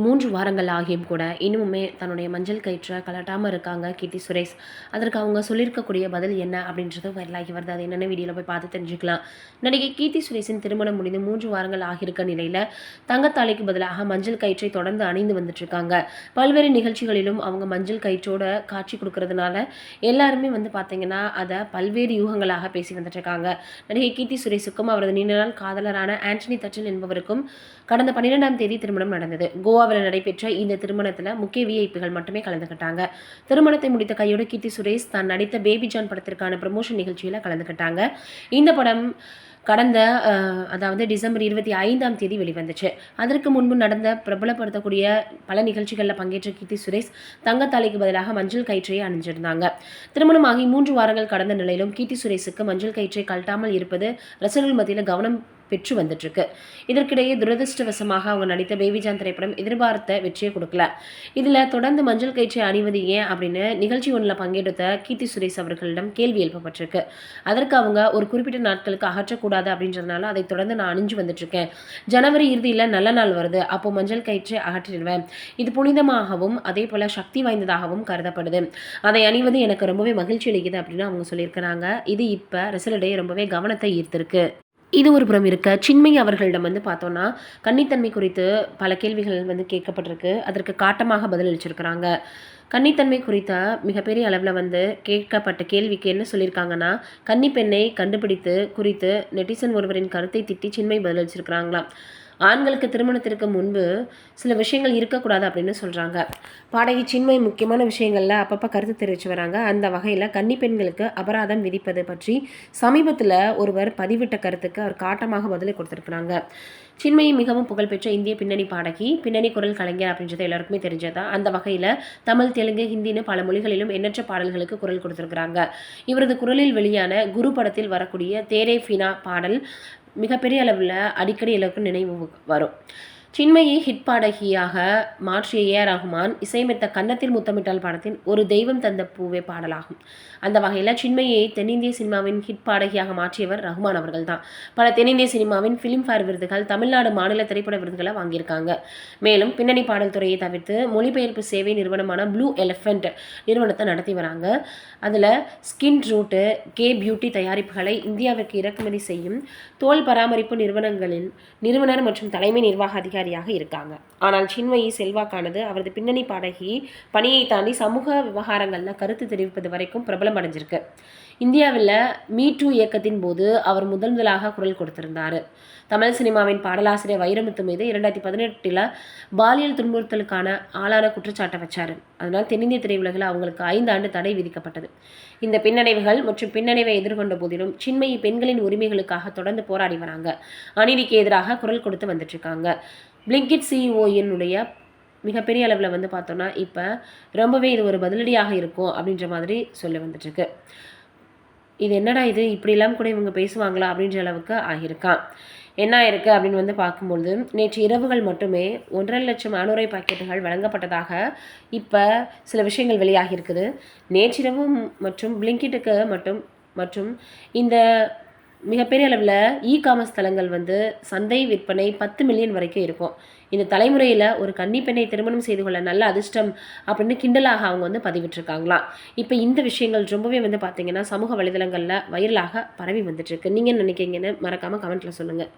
3 வாரங்கள் ஆகியும் கூட இன்னுமுமே தன்னுடைய மஞ்சள் கயிற்ற கழட்டாம இருக்காங்க கீர்த்தி சுரேஷ். அதற்கு அவங்க சொல்லியிருக்கக்கூடிய பதில் என்ன அப்படின்றது வைரலாகி வருது. அது என்னென்ன வீடியோல போய் பார்த்து தெரிஞ்சுக்கலாம். நடிகை கீர்த்தி சுரேஷின் திருமணம் முடிந்து 3 வாரங்கள் ஆகியிருக்க நிலையில தங்கத்தாலிக்கு பதிலாக மஞ்சள் கயிற்றை தொடர்ந்து அணிந்து வந்துட்டு இருக்காங்க. பல்வேறு நிகழ்ச்சிகளிலும் அவங்க மஞ்சள் கயிற்றோட காட்சி கொடுக்கறதுனால எல்லாருமே பார்த்தீங்கன்னா அதை பல்வேறு யூகங்களாக பேசி வந்துட்டு இருக்காங்க. நடிகை கீர்த்தி சுரேஷுக்கும் அவரது நீண்ட நாள் காதலரான ஆண்டனி தச்சன் என்பவருக்கும் கடந்த 12ஆம் தேதி திருமணம் நடந்தது. கோவாவில் நடைபெற்ற இந்த திருமணத்தில் முக்கிய விஐபிகள் மட்டுமே கலந்துக்கிட்டாங்க. திருமணத்தை முடித்த கையோடு கீர்த்தி சுரேஷ் தான் நடித்த பேபி ஜான் படத்திற்கான ப்ரமோஷன் நிகழ்ச்சியில் கலந்துக்கிட்டாங்க. இந்த படம் கடந்த டிசம்பர் 25ஆம் தேதி வெளிவந்துச்சு. அதற்கு முன்பு நடந்த பிரபலப்படுத்தக்கூடிய பல நிகழ்ச்சிகளில் பங்கேற்ற கீர்த்தி சுரேஷ் தங்கத்தாலிக்கு பதிலாக மஞ்சள் கயிற்றையை அணிஞ்சிருந்தாங்க. திருமணமாகி 3 வாரங்கள் கடந்த நிலையிலும் கீர்த்தி சுரேஷுக்கு மஞ்சள் கயிற்றை கழட்டாமல் இருப்பது ரசிகர்கள் மத்தியில் கவனம் பெற்று வந்துட்டு இருக்கு. இதற்கிடையே துரதிருஷ்டவசமாக அவங்க நடித்த பேபி ஜான் திரைப்படம் எதிர்பார்த்த வெற்றியை கொடுக்கல. இதுல தொடர்ந்து மஞ்சள் கயிற்றை அணிவது ஏன் அப்படின்னு நிகழ்ச்சி ஒன்றில் பங்கெடுத்த கீர்த்தி சுரேஷ் அவர்களிடம் கேள்வி எழுப்பப்பட்டிருக்கு. அதற்கு அவங்க ஒரு குறிப்பிட்ட நாட்களுக்கு அகற்றக்கூடாது அப்படின்றதுனால அதை தொடர்ந்து நான் அணிஞ்சு வந்துட்டு இருக்கேன். ஜனவரி இறுதியில் நல்ல நாள் வருது, அப்போ மஞ்சள் கயிற்றை அகற்றிடுவேன். இது புனிதமாகவும் அதே போல சக்தி வாய்ந்ததாகவும் கருதப்படுது. அதை அணிவது எனக்கு ரொம்பவே மகிழ்ச்சி அளிக்குது அப்படின்னு அவங்க சொல்லியிருக்கிறாங்க. இது இப்ப ரசிகர்களிடையே ரொம்பவே கவனத்தை ஈர்த்திருக்கு. இது ஒரு புறம் இருக்க, சின்மயி அவர்களிடம் பார்த்தோன்னா கன்னித்தன்மை குறித்து பல கேள்விகள் கேட்கப்பட்டிருக்கு. அதற்கு காட்டமாக பதிலளிச்சிருக்கிறாங்க. கன்னித்தன்மை குறித்த மிகப்பெரிய அளவில் கேட்கப்பட்ட கேள்விக்கு என்ன சொல்லியிருக்காங்கன்னா, கன்னிப்பெண்ணை கண்டுபிடித்து குறித்து நெட்டிசன் ஒருவரின் கருத்தை திட்டி சின்மயி பதிலளிச்சிருக்கிறாங்களாம். ஆண்களுக்கு திருமணத்திற்கு முன்பு சில விஷயங்கள் இருக்கக்கூடாது அப்படின்னு சொல்கிறாங்க. பாடகி சின்மயி முக்கியமான விஷயங்களில் அப்பப்போ கருத்து தெரிவித்து வராங்க. அந்த வகையில் கன்னி பெண்களுக்கு அபராதம் விதிப்பது பற்றி சமீபத்தில் ஒருவர் பதிவிட்ட கருத்துக்கு அவர் காட்டமாக பதிலை கொடுத்துருக்குறாங்க. சின்மயி மிகவும் புகழ்பெற்ற இந்திய பின்னணி பாடகி, பின்னணி குரல் கலைஞர் அப்படின்றது எல்லாருக்குமே தெரிஞ்சதா. அந்த வகையில் தமிழ், தெலுங்கு, ஹிந்தின்னு பல மொழிகளிலும் எண்ணற்ற பாடல்களுக்கு குரல் கொடுத்துருக்குறாங்க. இவரது குரலில் வெளியான குரு படத்தில் வரக்கூடிய தேரே ஃபினா பாடல் மிகப்பெரிய அளவில் அடிக்கடி எல்லாருக்கும் நினைவு வரும். சின்மயி ஹிட் பாடகியாக மாற்றிய ஏ.ஆர். ரஹ்மான் இசையமைத்த கன்னத்தில் முத்தமிட்டால் படத்தின் ஒரு தெய்வம் தந்த பூவே பாடலாகும். அந்த வகையில் சின்மயியை தென்னிந்திய சினிமாவின் ஹிட் பாடகியாக மாற்றியவர் ரஹ்மான் அவர்கள் தான். பல தென்னிந்திய சினிமாவின் ஃபிலிம்ஃபேர் விருதுகள், தமிழ்நாடு மாநில திரைப்பட விருதுகளை வாங்கியிருக்காங்க. மேலும் பின்னணி பாடல் துறையை தவிர்த்து மொழிபெயர்ப்பு சேவை நிறுவனமான ப்ளூ எலிஃபென்ட் நிறுவனத்தை நடத்தி வராங்க. அதில் ஸ்கின் ரூட்டு, கே பியூட்டி தயாரிப்புகளை இந்தியாவிற்கு இறக்குமதி செய்யும் தோல் பராமரிப்பு நிறுவனங்களின் நிறுவனர் மற்றும் தலைமை நிர்வாக அதிகாரியாக இருக்காங்க. ஆனால் சின்மயி செல்வாக்கானது அவரது பின்னணி பாடகி பணியை தாண்டி சமூக விவகாரங்களில் கருத்து தெரிவிப்பது வரைக்கும் பிரபலம் அடைஞ்சிருக்கு. இந்தியாவில் மீ டூ இயக்கத்தின் போது அவர் முதலாக குரல் கொடுத்திருந்தார். தமிழ் சினிமாவின் பாடலாசிரியர் வைரமுத்து மீது 2018 பாலியல் துன்புறுத்தலுக்கான ஆளான குற்றச்சாட்டை வச்சார். அதனால் தென்னிந்திய திரையுலகில் அவங்களுக்கு 5 ஆண்டு தடை விதிக்கப்பட்டது. இந்த பின்னடைவுகள் மற்றும் பின்னடைவை எதிர்கொண்ட போதிலும் சின்மயி பெண்களின் உரிமைகளுக்காக தொடர்ந்து போராடி வராங்க. அநீதிக்கு எதிராக குரல் கொடுத்து வந்துட்டு இருக்காங்க. பிளிங்கிட் சிஇஓ மிகப்பெரிய அளவில் பார்த்தோன்னா இப்போ ரொம்பவே இது ஒரு பதிலடியாக இருக்கும் அப்படின்ற மாதிரி சொல்லி வந்துட்டுருக்கு. இது என்னடா இது, இப்படிலாம் கூட இவங்க பேசுவாங்களா அப்படின்ற அளவுக்கு ஆகியிருக்கான். என்ன ஆயிருக்கு அப்படின்னு பார்க்கும்பொழுது, நேற்று இரவுகள் மட்டுமே 1.5 லட்சம் அனுரை பாக்கெட்டுகள் வழங்கப்பட்டதாக இப்போ சில விஷயங்கள் வெளியாகி இருக்குது. நேற்றிரவு மற்றும் பிளிங்கிட்டுக்கு மற்றும் இந்த மிகப்பெரிய அளவில் காமர்ஸ் தளங்கள் சந்தை விற்பனை 10 மில்லியன் வரைக்கும் இருக்கும். இந்த தலைமுறையில் ஒரு கன்னிப்பெண்ணை திருமணம் செய்து கொள்ள நல்ல அதிர்ஷ்டம் அப்படின்னு கிண்டலாக அவங்க பதிவிட்டிருக்காங்களாம். இப்போ இந்த விஷயங்கள் ரொம்பவே பார்த்தீங்கன்னா சமூக வலைதளங்களில் வைரலாக பரவி வந்துட்டுருக்கு. நீங்கள் நினைக்கிறீங்கன்னு மறக்காமல் கமெண்ட்டில் சொல்லுங்கள்.